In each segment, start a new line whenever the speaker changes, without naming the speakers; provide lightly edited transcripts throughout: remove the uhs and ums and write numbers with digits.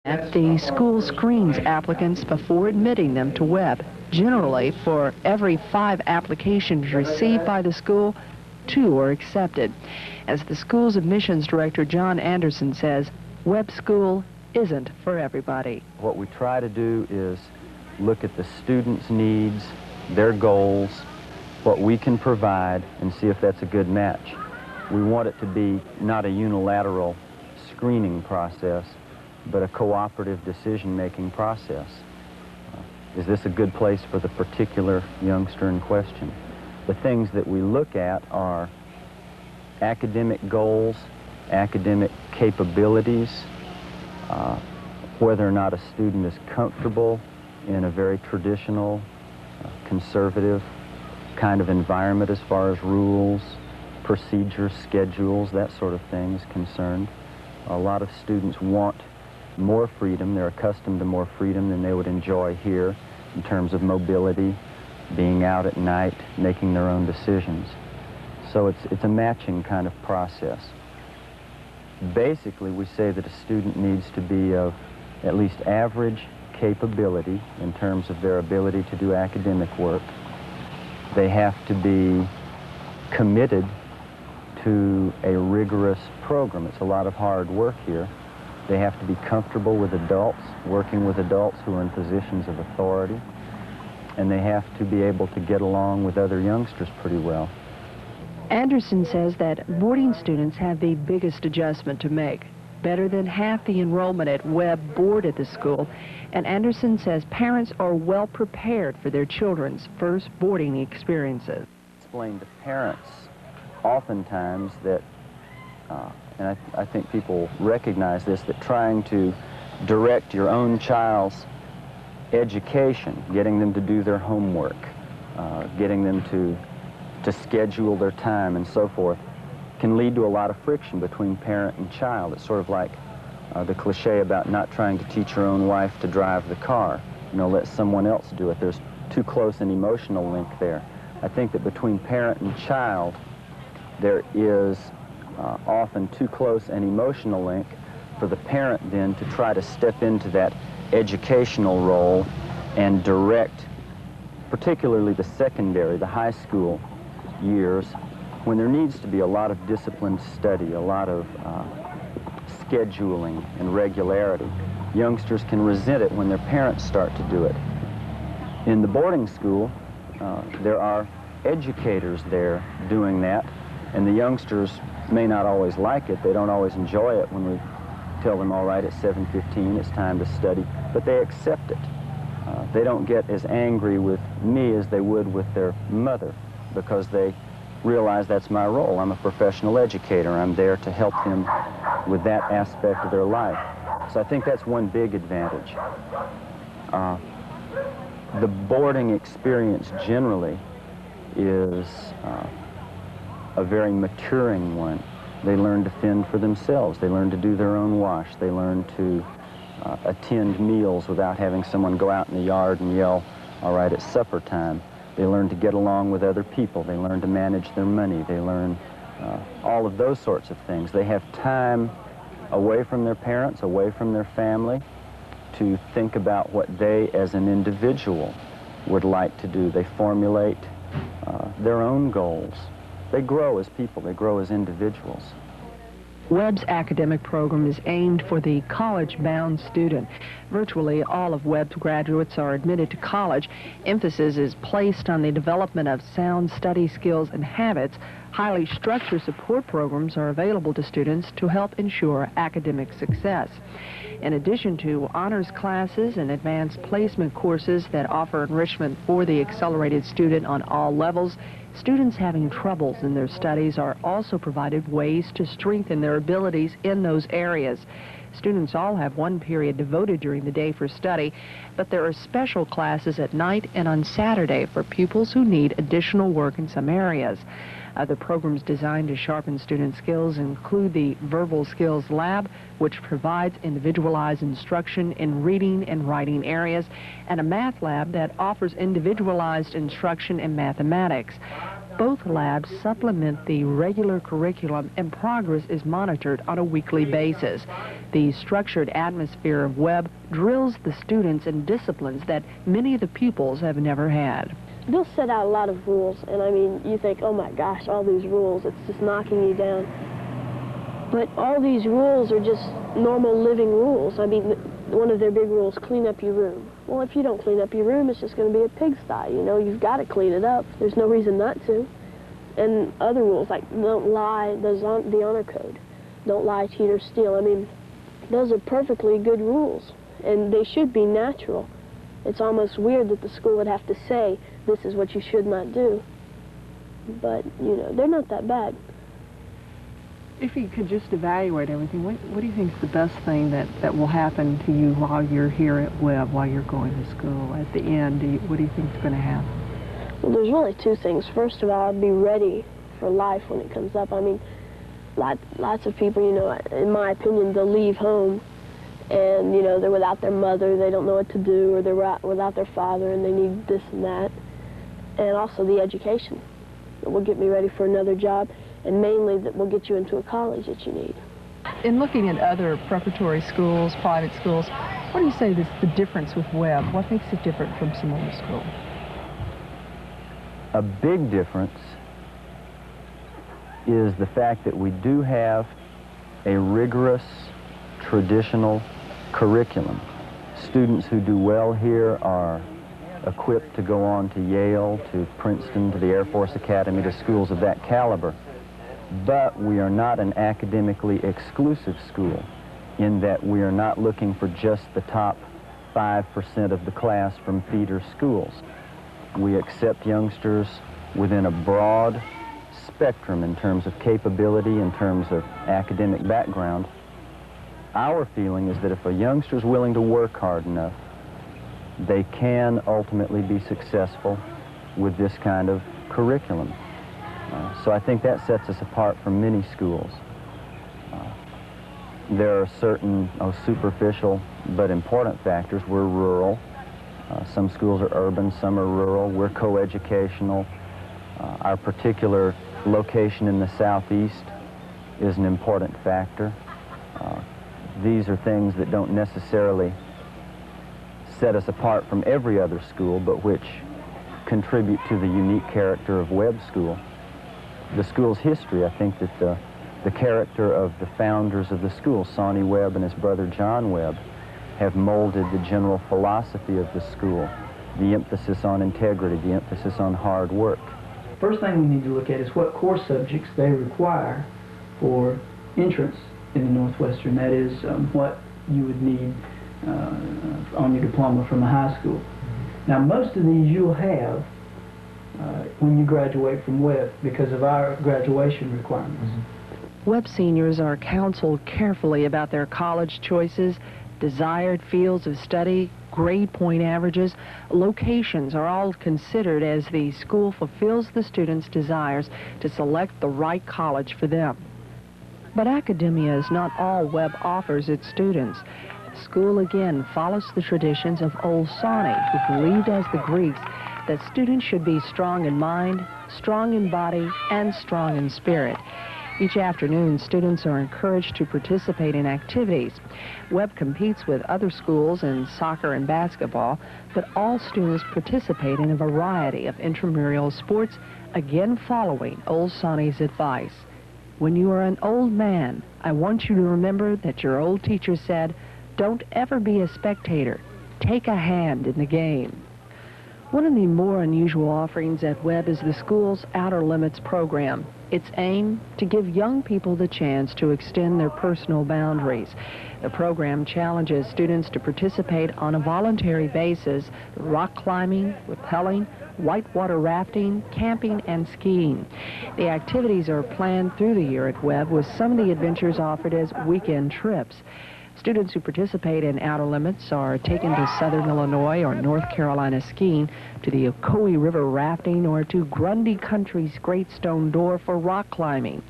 The school screens applicants before admitting them to Webb. Generally, for every 5 applications received by the school, 2 are accepted. As the school's admissions director, John Anderson, says, Webb School isn't for everybody.
What we try to do is look at the students' needs, their goals, what we can provide, and see if that's a good match. We want it to be not a unilateral screening process, but a cooperative decision-making process. Is this a good place for the particular youngster in question? The things that we look at are academic goals, academic capabilities, whether or not a student is comfortable in a very traditional, conservative kind of environment as far as rules, procedures, schedules, that sort of thing is concerned. A lot of students want more freedom. They're accustomed to more freedom than they would enjoy here in terms of mobility, being out at night, making their own decisions. So it's a matching kind of process. Basically, we say that a student needs to be of at least average capability in terms of their ability to do academic work. They have to be committed to a rigorous program. It's a lot of hard work here. They have to be comfortable with adults, working with adults who are in positions of authority, and they have to be able to get along with other youngsters pretty well.
Anderson says that boarding students have the biggest adjustment to make. Better than half the enrollment at Webb board at the school, and Anderson says parents are well prepared for their children's first boarding experiences.
Explain to parents oftentimes that, and I think people recognize this, that trying to direct your own child's education, getting them to do their homework, getting them to schedule their time and so forth, can lead to a lot of friction between parent and child. It's sort of like the cliche about not trying to teach your own wife to drive the car. You know, let someone else do it. There's too close an emotional link there. I think that between parent and child, there is often too close an emotional link for the parent then to try to step into that educational role and direct, particularly the secondary, the high school years, when there needs to be a lot of disciplined study, a lot of scheduling and regularity. Youngsters can resent it when their parents start to do it. In the boarding school, there are educators there doing that, and the youngsters may not always like it. They don't always enjoy it when we tell them, all right, it's 7:15, it's time to study, but they accept it. They don't get as angry with me as they would with their mother, because they realize that's my role. I'm a professional educator. I'm there to help them with that aspect of their life. So I think that's one big advantage. The boarding experience generally is a very maturing one. They learn to fend for themselves. They learn to do their own wash. They learn to attend meals without having someone go out in the yard and yell, all right, it's supper time. They learn to get along with other people. They learn to manage their money. They learn all of those sorts of things. They have time away from their parents, away from their family, to think about what they as an individual would like to do. They formulate their own goals. They grow as people. They grow as individuals.
Webb's academic program is aimed for the college-bound student. Virtually all of Webb's graduates are admitted to college. Emphasis is placed on the development of sound study skills and habits. Highly structured support programs are available to students to help ensure academic success. In addition to honors classes and advanced placement courses that offer enrichment for the accelerated student on all levels, students having troubles in their studies are also provided ways to strengthen their abilities in those areas. Students all have one period devoted during the day for study, but there are special classes at night and on Saturday for pupils who need additional work in some areas. Other programs designed to sharpen student skills include the Verbal Skills Lab, which provides individualized instruction in reading and writing areas, and a math lab that offers individualized instruction in mathematics. Both labs supplement the regular curriculum, and progress is monitored on a weekly basis. The structured atmosphere of Webb drills the students in disciplines that many of the pupils have never had.
They'll set out a lot of rules, and I mean, you think, oh my gosh, all these rules, it's just knocking you down. But all these rules are just normal living rules. I mean, one of their big rules, clean up your room. Well, if you don't clean up your room, it's just going to be a pigsty. You know, you've got to clean it up. There's no reason not to. And other rules, like don't lie, the honor code. Don't lie, cheat, or steal. I mean, those are perfectly good rules, and they should be natural. It's almost weird that the school would have to say, this is what you should not do. But, you know, they're not that bad.
If you could just evaluate everything, what do you think is the best thing that will happen to you while you're here at Webb, while you're going to school? At the end, what do you think is going to happen?
Well, there's really two things. First of all, I'd be ready for life when it comes up. I mean, lots of people, you know, in my opinion, they'll leave home and, you know, they're without their mother, they don't know what to do, or they're without their father and they need this and that. And also the education that will get me ready for another job, and mainly that will get you into a college that you need.
In looking at other preparatory schools, private schools, what do you say is the difference with Webb? What makes it different from some other schools?
A big difference is the fact that we do have a rigorous, traditional curriculum. Students who do well here are equipped to go on to Yale, to Princeton, to the Air Force Academy, to schools of that caliber. But we are not an academically exclusive school in that we are not looking for just the top 5% of the class from feeder schools. We accept youngsters within a broad spectrum in terms of capability, in terms of academic background. Our feeling is that if a youngster is willing to work hard enough, they can ultimately be successful with this kind of curriculum. So I think that sets us apart from many schools. There are certain superficial but important factors. We're rural. Some schools are urban, some are rural. We're coeducational. Our particular location in the southeast is an important factor. These are things that don't necessarily set us apart from every other school, but which contribute to the unique character of Webb School. The school's history, I think that the character of the founders of the school, Sawney Webb and his brother John Webb, have molded the general philosophy of the school, the emphasis on integrity, the emphasis on hard work.
First thing we need to look at is what core subjects they require for entrance in the Northwestern. That is what you would need on your diploma from a high school. Now, most of these you'll have when you graduate from Webb because of our graduation requirements.
Webb seniors are counseled carefully about their college choices, desired fields of study, grade point averages. Locations are all considered as the school fulfills the students' desires to select the right college for them. But academia is not all Webb offers its students. The school again follows the traditions of old Sawney, who believed, as the Greeks, that students should be strong in mind, strong in body, and strong in spirit. Each afternoon, students are encouraged to participate in activities. Webb competes with other schools in soccer and basketball, but all students participate in a variety of intramural sports, again following old Sawney's advice. When you are an old man, I want you to remember that your old teacher said, don't ever be a spectator. Take a hand in the game. One of the more unusual offerings at Webb is the school's Outer Limits program. Its aim, to give young people the chance to extend their personal boundaries. The program challenges students to participate on a voluntary basis, rock climbing, rappelling, whitewater rafting, camping, and skiing. The activities are planned through the year at Webb, with some of the adventures offered as weekend trips. Students who participate in Outer Limits are taken to Southern Illinois or North Carolina skiing, to the Ocoee River rafting, or to Grundy Country's Great Stone Door for rock climbing.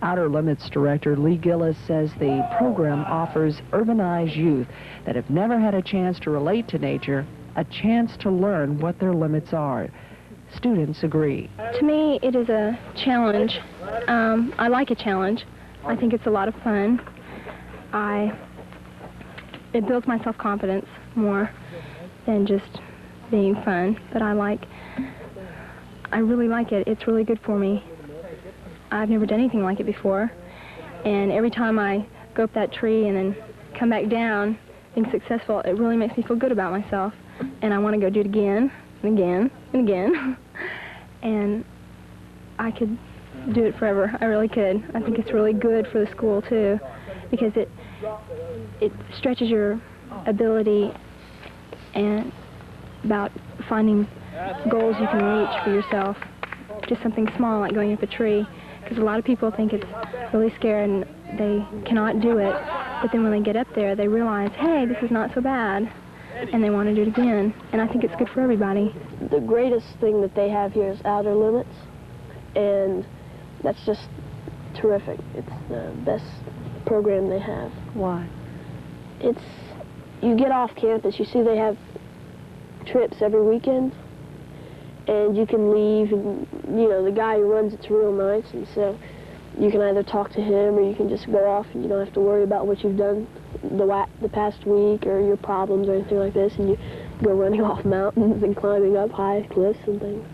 Outer Limits Director Lee Gillis says the program offers urbanized youth that have never had a chance to relate to nature a chance to learn what their limits are. students agree.
To me, it is a challenge. I like a challenge. I think it's a lot of fun. It builds my self-confidence more than just being fun, but I really like it. It's really good for me. I've never done anything like it before, and every time I go up that tree and then come back down being successful, it really makes me feel good about myself, and I want to go do it again and again and again. And I could do it forever. I really could. I think it's really good for the school too, because it stretches your ability and about finding goals you can reach for yourself. Just something small like going up a tree, because a lot of people think it's really scary and they cannot do it, but then when they get up there they realize, hey, this is not so bad, and they want to do it again, and I think it's good for everybody.
The greatest thing that they have here is outer limits, and that's just terrific. It's the best program they have.
Why?
You get off campus, you see they have trips every weekend, and you can leave, and the guy who runs it's real nice, and so you can either talk to him or you can just go off, and you don't have to worry about what you've done the past week or your problems or anything like this, and you go running off mountains and climbing up high cliffs and things.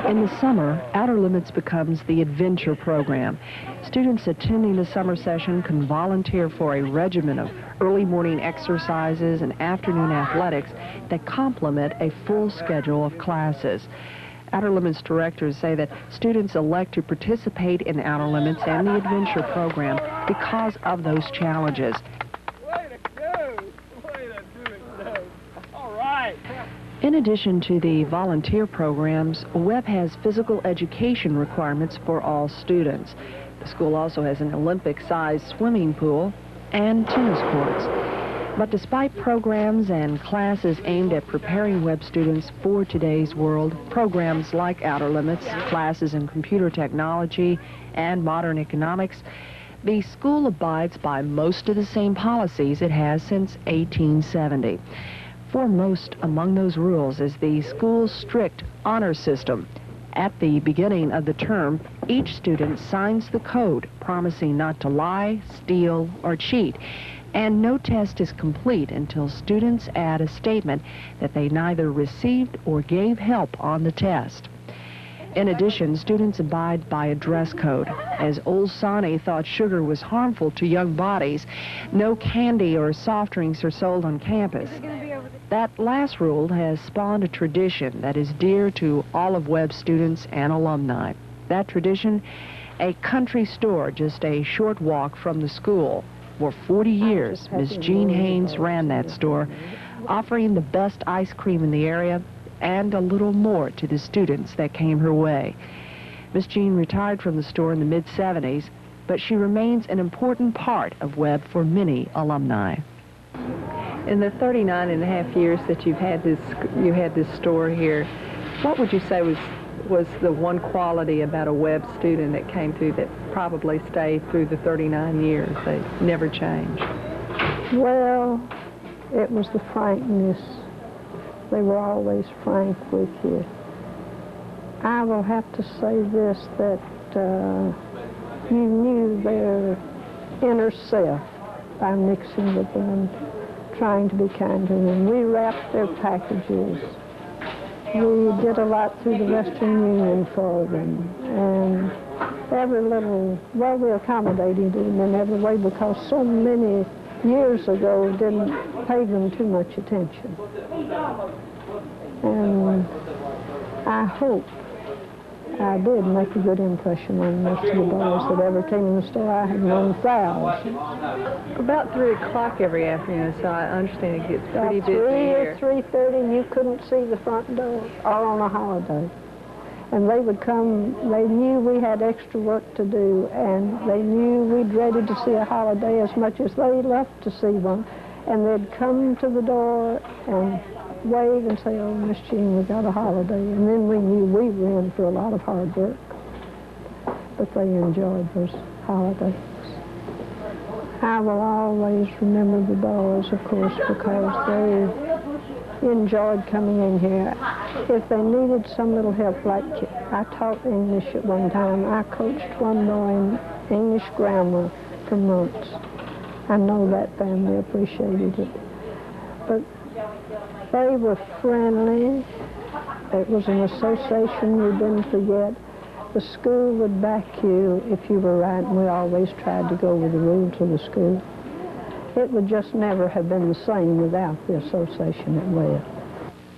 In the summer, Outer Limits becomes the adventure program. Students attending the summer session can volunteer for a regimen of early morning exercises and afternoon athletics that complement a full schedule of classes. Outer Limits directors say that students elect to participate in Outer Limits and the adventure program because of those challenges.
Way to go! Way to do it, so. All right.
In addition to the volunteer programs, Webb has physical education requirements for all students. The school also has an Olympic-sized swimming pool and tennis courts. But despite programs and classes aimed at preparing Webb students for today's world, programs like Outer Limits, classes in computer technology, and modern economics, the school abides by most of the same policies it has since 1870. Foremost among those rules is the school's strict honor system. At the beginning of the term, each student signs the code, promising not to lie, steal, or cheat. And no test is complete until students add a statement that they neither received or gave help on the test. In addition, students abide by a dress code. As old Sonny thought sugar was harmful to young bodies, no candy or soft drinks are sold on campus. That last rule has spawned a tradition that is dear to all of Webb students and alumni. That tradition, a country store just a short walk from the school. For 40 years, Ms. Jean Haynes ran that store, offering the best ice cream in the area and a little more to the students that came her way. Ms. Jean retired from the store in the mid-70s, but she remains an important part of Webb for many alumni.
In the 39 and a half years that you had this store here, what would you say was the one quality about a Webb student that came through that probably stayed through the 39 years? They never changed.
Well, it was the frankness. They were always frank with you. I will have to say this, that you knew their inner self by mixing with them, trying to be kind to them. We wrapped their packages. We did a lot through the Western Union for them, and every little, well, we accommodated them in every way because so many years ago didn't pay them too much attention. And I hope I did make a good impression on most of the boys that ever came in the store. I had known thousands.
About 3 o'clock every afternoon, so I understand it gets pretty busy here.
3 or 3:30, you couldn't see the front door, or on a holiday. And they would come, they knew we had extra work to do, and they knew we dreaded to see a holiday as much as they loved to see one. And they'd come to the door and wave and say, "Oh, Miss Jean, we got a holiday." And then we knew we were in for a lot of hard work. But they enjoyed those holidays. I will always remember the boys, of course, because enjoyed coming in here. If they needed some little help, like I taught English at one time. I coached one boy in English grammar for months. I know that family appreciated it. But they were friendly. It was an association you didn't forget. The school would back you if you were right, and we always tried to go with the rules of the school. It would just never have been the same without the association at Webb.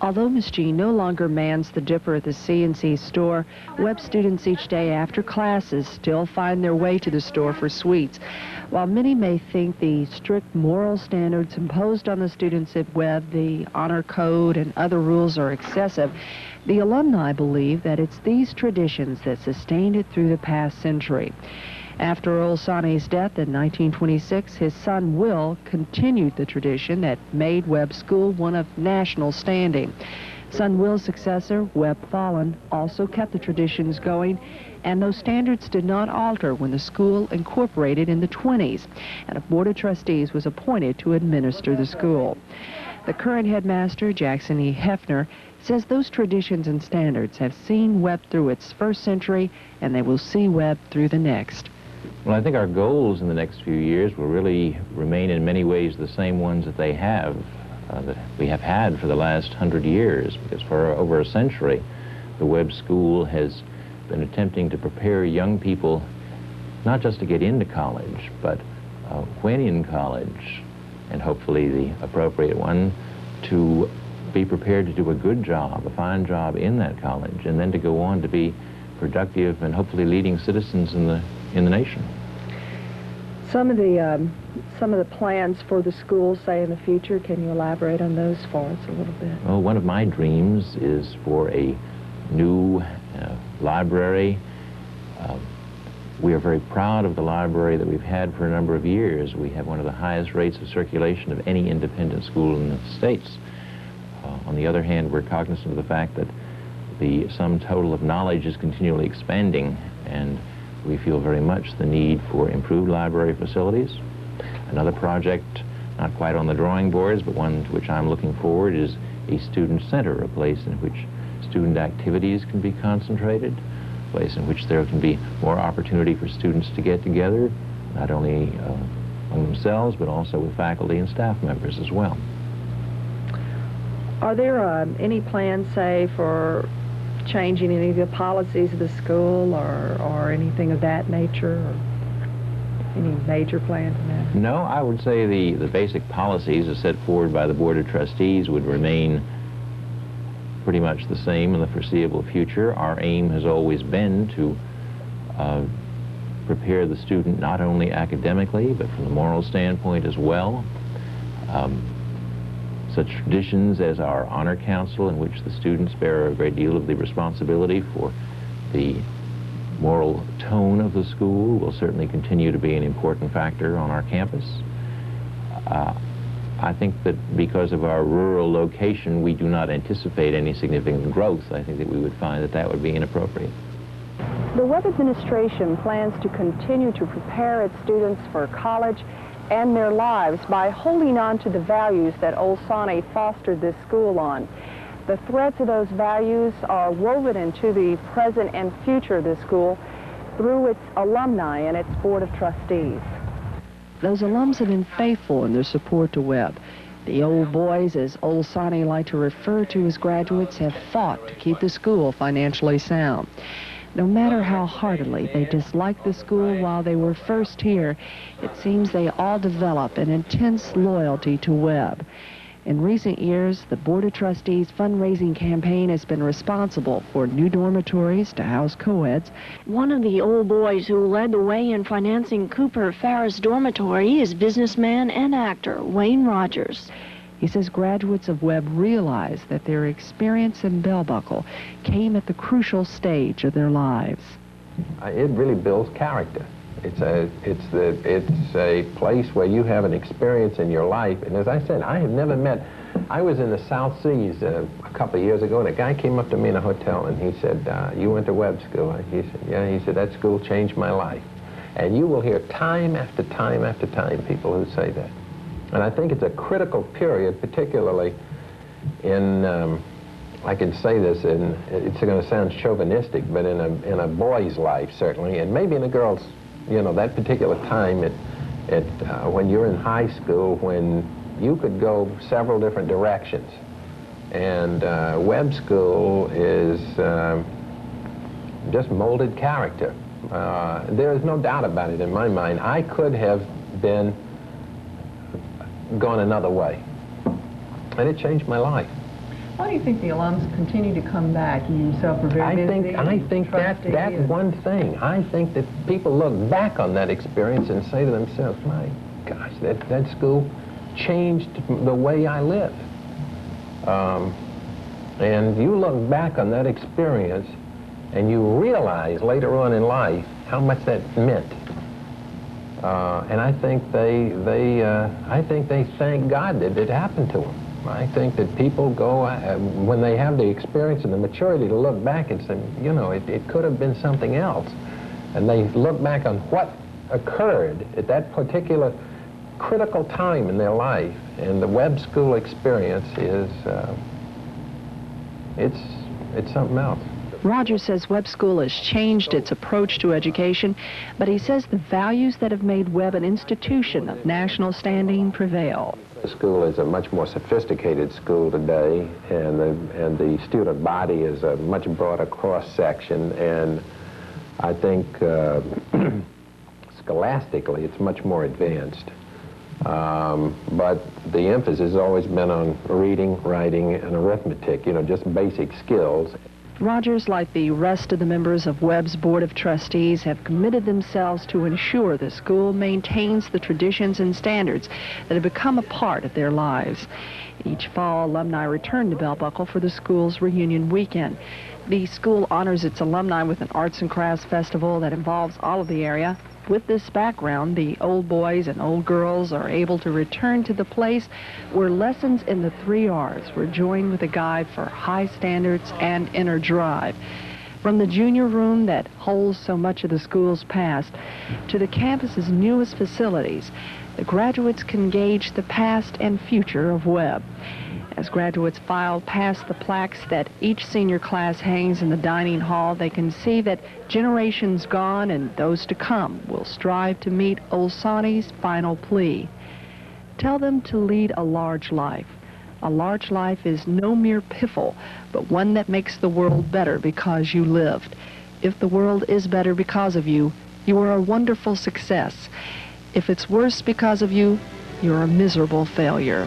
Although Miss G no longer mans the dipper at the C&C store, Webb students each day after classes still find their way to the store for sweets. While many may think the strict moral standards imposed on the students at Webb, the honor code and other rules are excessive, the alumni believe that it's these traditions that sustained it through the past century. After Old Sonny's death in 1926, his son Will continued the tradition that made Webb School one of national standing. Son Will's successor, Webb Fallon, also kept the traditions going, and those standards did not alter when the school incorporated in the 20s, and a board of trustees was appointed to administer the school. The current headmaster, Jackson E. Hefner, says those traditions and standards have seen Webb through its first century, and they will see Webb through the next.
Well, I think our goals in the next few years will really remain in many ways the same ones that they have, that we have had for the last 100 years, because for over a century, the Webb School has been attempting to prepare young people not just to get into college, but when in college, and hopefully the appropriate one, to be prepared to do a good job, a fine job in that college, and then to go on to be productive and hopefully leading citizens in the nation.
Some of the plans for the school, say in the future, can you elaborate on those for us a little bit?
Well, one of my dreams is for a new library. We are very proud of the library that we've had for a number of years. We have one of the highest rates of circulation of any independent school in the states. On the other hand, we're cognizant of the fact that the sum total of knowledge is continually expanding, and we feel very much the need for improved library facilities. Another project, not quite on the drawing boards, but one to which I'm looking forward, is a student center, a place in which student activities can be concentrated, a place in which there can be more opportunity for students to get together, not only among themselves, but also with faculty and staff members as well.
Are there any plans, say, for changing any of the policies of the school or anything of that nature, or any major plans in that?
No, I would say the basic policies as set forward by the Board of Trustees would remain pretty much the same in the foreseeable future. Our aim has always been to prepare the student not only academically, but from the moral standpoint as well. Such traditions as our honor council, in which the students bear a great deal of the responsibility for the moral tone of the school, will certainly continue to be an important factor on our campus. I think that because of our rural location, we do not anticipate any significant growth. I think that we would find that that would be inappropriate.
The Webb administration plans to continue to prepare its students for college and their lives by holding on to the values that Old Sonny fostered this school on. The threads of those values are woven into the present and future of this school through its alumni and its board of trustees. Those alums have been faithful in their support to Webb. The old boys, as Old Sonny liked to refer to his graduates, have fought to keep the school financially sound. No matter how heartily they disliked the school while they were first here, it seems they all develop an intense loyalty to Webb. In recent years, the Board of Trustees fundraising campaign has been responsible for new dormitories to house co-eds.
One of the old boys who led the way in financing Cooper Farris Dormitory is businessman and actor Wayne Rogers.
He says graduates of Webb realize that their experience in Bell Buckle came at the crucial stage of their lives.
It really builds character. It's a place where you have an experience in your life. And as I said, I have never met, I was in the South Seas a couple of years ago, and a guy came up to me in a hotel and he said, you went to Webb School? He said, yeah. He said, that school changed my life. And you will hear time after time after time people who say that. And I think it's a critical period, particularly I can say this, and it's going to sound chauvinistic, but in a boy's life, certainly, and maybe in a girl's, you know, that particular time when you're in high school, when you could go several different directions. And Webb School is just molded character. There is no doubt about it in my mind. I could have gone another way, and it changed my life.
Why do you think the alums continue to come back? You yourself are very busy.
I think that one thing. I think that people look back on that experience and say to themselves, my gosh, that school changed the way I live. And you look back on that experience and you realize later on in life how much that meant. And I think they thank God that it happened to them. I think that people go, when they have the experience and the maturity to look back and say, you know, it could have been something else. And they look back on what occurred at that particular critical time in their life. And the Webb School experience is, it's something else.
Roger says Webb School has changed its approach to education, but he says the values that have made Webb an institution of national standing prevail.
The school is a much more sophisticated school today, and the student body is a much broader cross-section, and I think scholastically it's much more advanced. But the emphasis has always been on reading, writing, and arithmetic, you know, just basic skills.
Rogers, like the rest of the members of Webb's Board of Trustees, have committed themselves to ensure the school maintains the traditions and standards that have become a part of their lives. Each fall, alumni return to Bell Buckle for the school's reunion weekend. The school honors its alumni with an arts and crafts festival that involves all of the area. With this background, the old boys and old girls are able to return to the place where lessons in the 3 R's were joined with a guide for high standards and inner drive. From the junior room that holds so much of the school's past to the campus's newest facilities, the graduates can gauge the past and future of Webb. As graduates file past the plaques that each senior class hangs in the dining hall, they can see that generations gone and those to come will strive to meet old Sonny's final plea. Tell them to lead a large life. A large life is no mere piffle, but one that makes the world better because you lived. If the world is better because of you, you are a wonderful success. If it's worse because of you, you're a miserable failure.